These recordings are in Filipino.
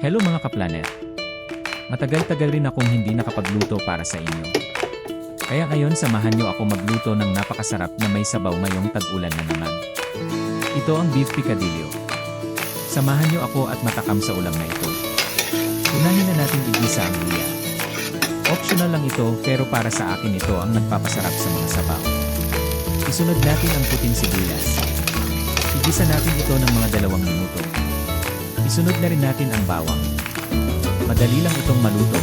Hello mga kaplanet! Matagal-tagal rin akong hindi nakapagluto para sa inyo. Kaya ngayon samahan niyo ako magluto ng napakasarap na may sabaw ngayong tag-ulan na naman. Ito ang beef picadillo. Samahan niyo ako at matakam sa ulam na ito. Unahin na natin igisa ang luya. Optional lang ito pero para sa akin ito ang nagpapasarap sa mga sabaw. Isunod natin ang puting sibuyas. Igisa natin ito ng mga 2 minuto. Isunod na rin natin ang bawang. Madali lang itong maluto.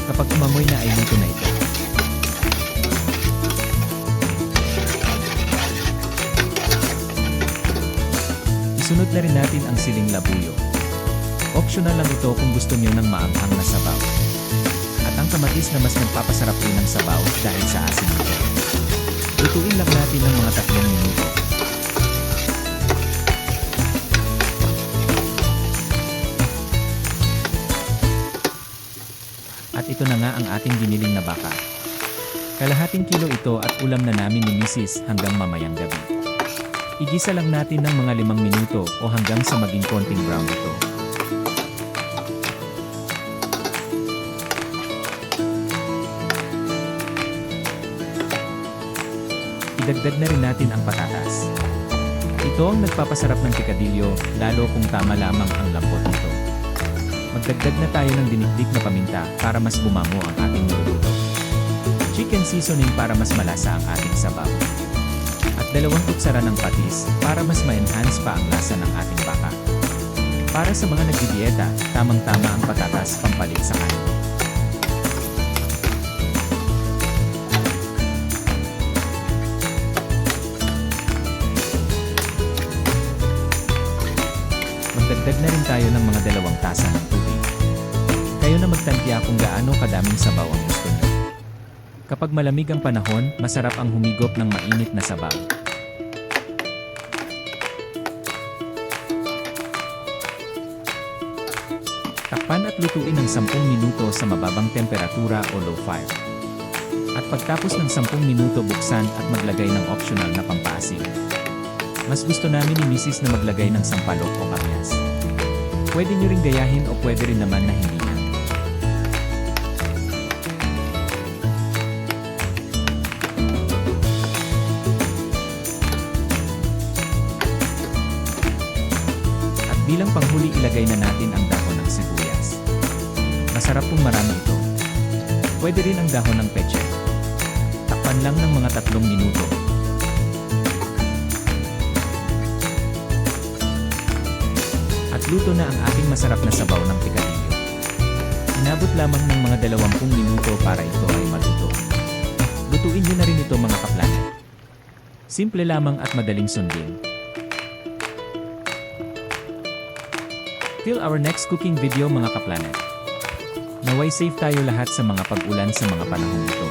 Kapag umamoy na ay luto na ito. Isunod na rin natin ang siling labuyo. Optional lang ito kung gusto niyo ng maanghang na sabaw. At ang kamatis na mas nagpapasarap rin ng sabaw dahil sa asin nito. Lutuin lang natin ng mga 3 minuto. At ito na nga ang ating giniling na baka. Kalahating kilo ito at ulam na namin ni Mrs. hanggang mamayang gabi. Igisa lang natin ng mga 5 minuto o hanggang sa maging konting brown ito. Idagdag na rin natin ang patatas. Ito ang nagpapasarap ng picadillo, lalo kung tama lamang ang lambot nito. Magdagdag na tayo ng dinikdik na paminta para mas bumango ang ating niluluto. Chicken seasoning para mas malasa ang ating sabaw. At 2 kutsara ng patis para mas ma-enhance pa ang lasa ng ating baka. Para sa mga nagdidieta, tamang-tama ang patatas pampalit sa kanin. Magdagdag na rin tayo ng mga 2 tasa ng tubig. Kayo na magtantya kung gaano kadaming sabaw ang gusto niyo. Kapag malamig ang panahon, masarap ang humigop ng mainit na sabaw. Takpan at lutuin ng 10 minuto sa mababang temperatura o low fire. At pagtapos ng 10 minuto buksan at maglagay ng optional na pampaasim. Mas gusto namin ni Mrs. na maglagay ng sampalok o kamyas. Pwede nyo ring gayahin o pwede rin naman na hindi na. At bilang panghuli ilagay na natin ang dahon ng sibuyas. Masarap kung marami ito. Pwede rin ang dahon ng peche. Takpan lang ng mga 3 minuto. Luto na ang ating masarap na sabaw ng picadillo. Inabot lamang ng mga 20 minuto para ito ay maluto. Lutuin nyo na rin ito mga kaplanet. Simple lamang at madaling sundin. Till our next cooking video mga kaplanet. Naway safe tayo lahat sa mga pag-ulan sa mga panahong ito.